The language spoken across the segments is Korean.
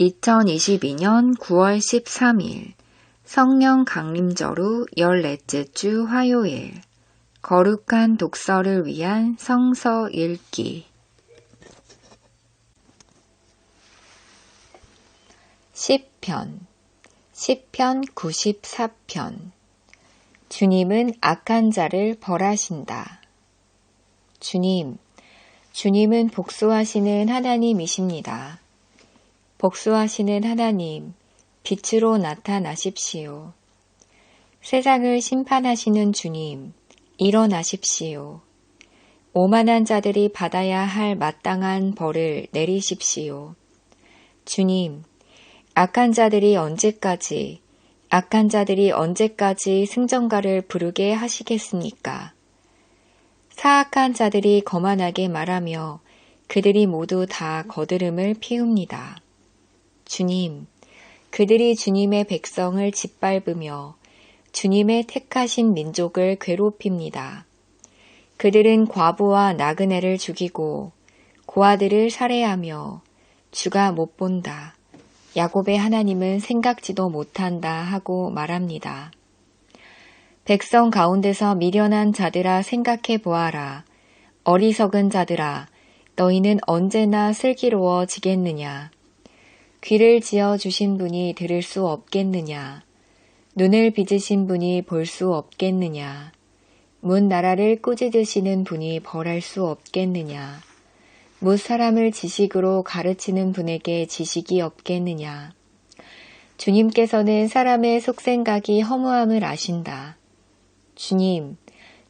2022년 9월 13일 성령 강림절후 14째 주 화요일 거룩한 독서를 위한 성서 읽기 시편 94편 주님은 악한 자를 벌하신다. 주님은 복수하시는 하나님이십니다. 복수하시는 하나님, 빛으로 나타나십시오. 세상을 심판하시는 주님, 일어나십시오. 오만한 자들이 받아야 할 마땅한 벌을 내리십시오. 주님, 악한 자들이 언제까지 승전가를 부르게 하시겠습니까? 사악한 자들이 거만하게 말하며 그들이 모두 다 거드름을 피웁니다. 주님, 그들이 주님의 백성을 짓밟으며 주님의 택하신 민족을 괴롭힙니다. 그들은 과부와 나그네를 죽이고 고아들을 살해하며 주가 못 본다. 야곱의 하나님은 생각지도 못한다 하고 말합니다. 백성 가운데서 미련한 자들아 생각해 보아라. 어리석은 자들아 너희는 언제나 슬기로워지겠느냐. 귀를 지어주신 분이 들을 수 없겠느냐. 눈을 빚으신 분이 볼 수 없겠느냐. 문 나라를 꾸짖으시는 분이 벌할 수 없겠느냐. 뭇 사람을 지식으로 가르치는 분에게 지식이 없겠느냐. 주님께서는 사람의 속생각이 허무함을 아신다.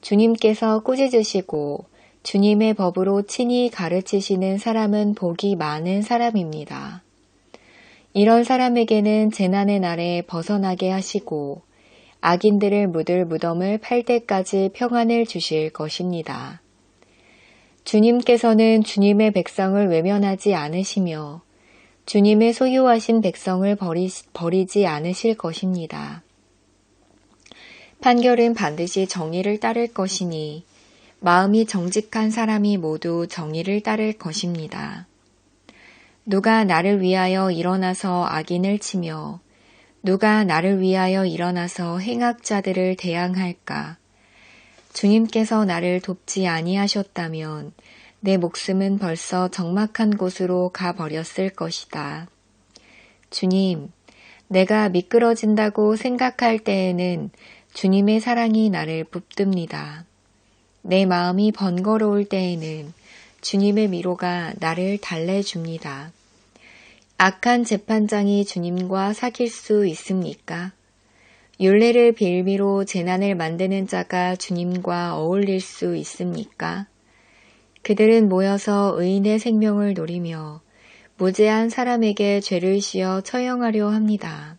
주님께서 꾸짖으시고 주님의 법으로 친히 가르치시는 사람은 복이 많은 사람입니다. 이런 사람에게는 재난의 날에 벗어나게 하시고 악인들을 묻을 무덤을 팔 때까지 평안을 주실 것입니다. 주님께서는 주님의 백성을 외면하지 않으시며 주님의 소유하신 백성을 버리지 않으실 것입니다. 판결은 반드시 정의를 따를 것이니 마음이 정직한 사람이 모두 정의를 따를 것입니다. 누가 나를 위하여 일어나서 악인을 치며 누가 나를 위하여 일어나서 행악자들을 대항할까? 주님께서 나를 돕지 아니하셨다면 내 목숨은 벌써 적막한 곳으로 가버렸을 것이다. 주님, 내가 미끄러진다고 생각할 때에는 주님의 사랑이 나를 붙듭니다. 내 마음이 번거로울 때에는 주님의 미로가 나를 달래줍니다. 악한 재판장이 주님과 사귈 수 있습니까? 율례를 빌미로 재난을 만드는 자가 주님과 어울릴 수 있습니까? 그들은 모여서 의인의 생명을 노리며 무죄한 사람에게 죄를 씌어 처형하려 합니다.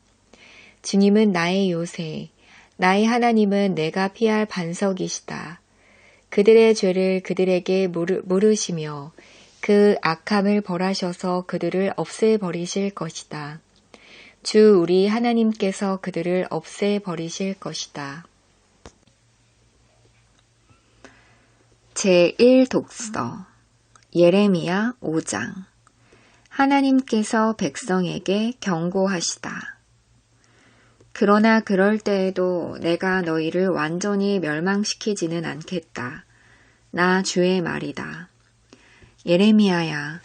주님은 나의 요새, 나의 하나님은 내가 피할 반석이시다. 그들의 죄를 그들에게 물으시며 그 악함을 벌하셔서 그들을 없애버리실 것이다. 주 우리 하나님께서 그들을 없애버리실 것이다. 제1독서 예레미야 5장 하나님께서 백성에게 경고하시다. 그러나 그럴 때에도 내가 너희를 완전히 멸망시키지는 않겠다. 나 주의 말이다. 예레미야야,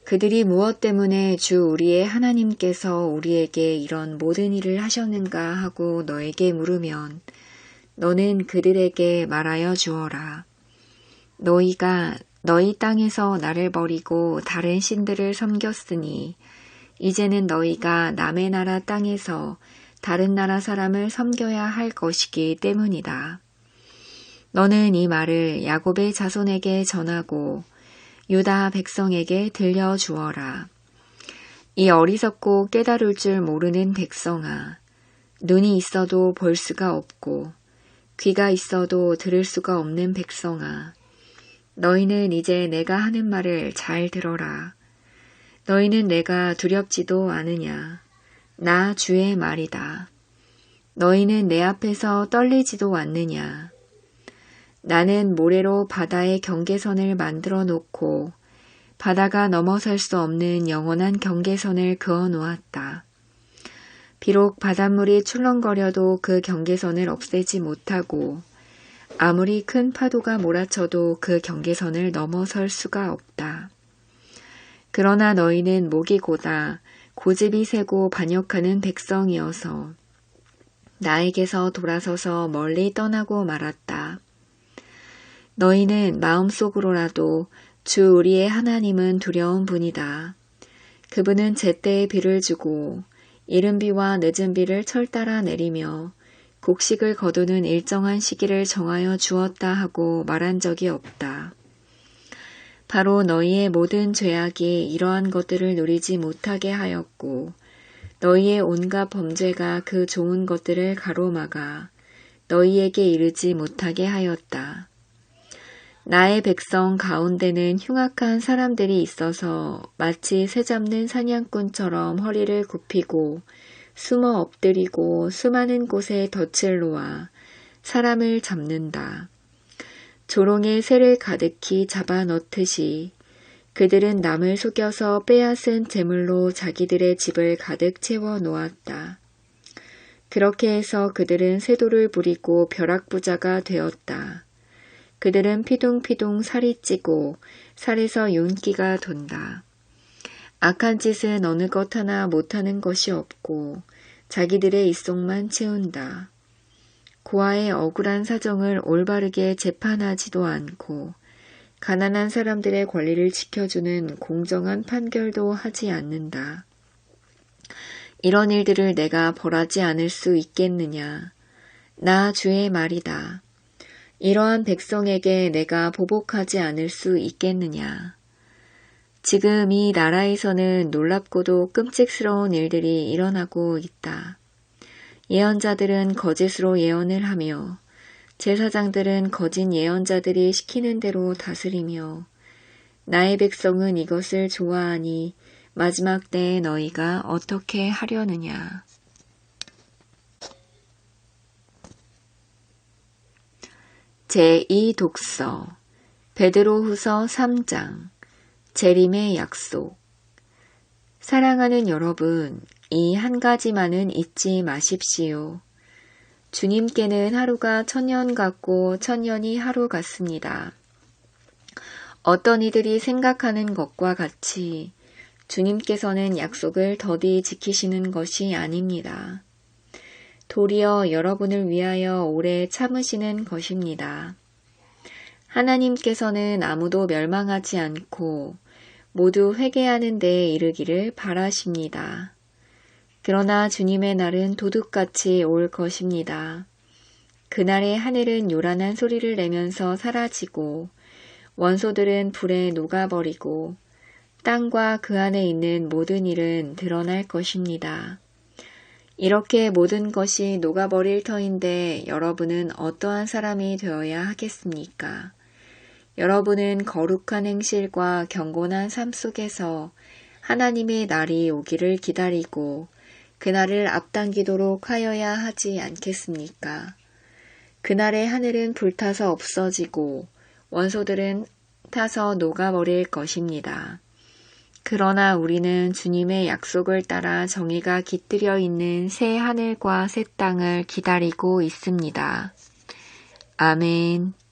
그들이 무엇 때문에 주 우리의 하나님께서 우리에게 이런 모든 일을 하셨는가 하고 너에게 물으면 너는 그들에게 말하여 주어라. 너희가 너희 땅에서 나를 버리고 다른 신들을 섬겼으니 이제는 너희가 남의 나라 땅에서 다른 나라 사람을 섬겨야 할 것이기 때문이다. 너는 이 말을 야곱의 자손에게 전하고 유다 백성에게 들려주어라. 이 어리석고 깨달을 줄 모르는 백성아, 눈이 있어도 볼 수가 없고 귀가 있어도 들을 수가 없는 백성아, 너희는 이제 내가 하는 말을 잘 들어라. 너희는 내가 두렵지도 않으냐. 나 주의 말이다. 너희는 내 앞에서 떨리지도 않느냐. 나는 모래로 바다의 경계선을 만들어 놓고 바다가 넘어설 수 없는 영원한 경계선을 그어 놓았다. 비록 바닷물이 출렁거려도 그 경계선을 없애지 못하고 아무리 큰 파도가 몰아쳐도 그 경계선을 넘어설 수가 없다. 그러나 너희는 목이 고다 고집이 세고 반역하는 백성이어서 나에게서 돌아서서 멀리 떠나고 말았다. 너희는 마음속으로라도 주 우리의 하나님은 두려운 분이다. 그분은 제때에 비를 주고 이른 비와 늦은 비를 철따라 내리며 곡식을 거두는 일정한 시기를 정하여 주었다 하고 말한 적이 없다. 바로 너희의 모든 죄악이 이러한 것들을 누리지 못하게 하였고 너희의 온갖 범죄가 그 좋은 것들을 가로막아 너희에게 이르지 못하게 하였다. 나의 백성 가운데는 흉악한 사람들이 있어서 마치 새 잡는 사냥꾼처럼 허리를 굽히고 숨어 엎드리고 수많은 곳에 덫을 놓아 사람을 잡는다. 조롱의 새를 가득히 잡아 넣듯이 그들은 남을 속여서 빼앗은 재물로 자기들의 집을 가득 채워 놓았다. 그렇게 해서 그들은 세도를 부리고 벼락부자가 되었다. 그들은 피둥피둥 살이 찌고 살에서 윤기가 돈다. 악한 짓은 어느 것 하나 못하는 것이 없고 자기들의 입속만 채운다. 고아의 억울한 사정을 올바르게 재판하지도 않고 가난한 사람들의 권리를 지켜주는 공정한 판결도 하지 않는다. 이런 일들을 내가 벌하지 않을 수 있겠느냐. 나 주의 말이다. 이러한 백성에게 내가 보복하지 않을 수 있겠느냐. 지금 이 나라에서는 놀랍고도 끔찍스러운 일들이 일어나고 있다. 예언자들은 거짓으로 예언을 하며 제사장들은 거짓 예언자들이 시키는 대로 다스리며 나의 백성은 이것을 좋아하니 마지막 때에 너희가 어떻게 하려느냐. 제2독서 베드로후서 3장 재림의 약속. 사랑하는 여러분, 이 한 가지만은 잊지 마십시오. 주님께는 하루가 천년 같고 천년이 하루 같습니다. 어떤 이들이 생각하는 것과 같이 주님께서는 약속을 더디 지키시는 것이 아닙니다. 도리어 여러분을 위하여 오래 참으시는 것입니다. 하나님께서는 아무도 멸망하지 않고 모두 회개하는 데에 이르기를 바라십니다. 그러나 주님의 날은 도둑같이 올 것입니다. 그날에 하늘은 요란한 소리를 내면서 사라지고 원소들은 불에 녹아버리고 땅과 그 안에 있는 모든 일은 드러날 것입니다. 이렇게 모든 것이 녹아버릴 터인데 여러분은 어떠한 사람이 되어야 하겠습니까? 여러분은 거룩한 행실과 경건한 삶 속에서 하나님의 날이 오기를 기다리고 그날을 앞당기도록 하여야 하지 않겠습니까? 그날의 하늘은 불타서 없어지고 원소들은 타서 녹아버릴 것입니다. 그러나 우리는 주님의 약속을 따라 정의가 깃들여 있는 새 하늘과 새 땅을 기다리고 있습니다. 아멘.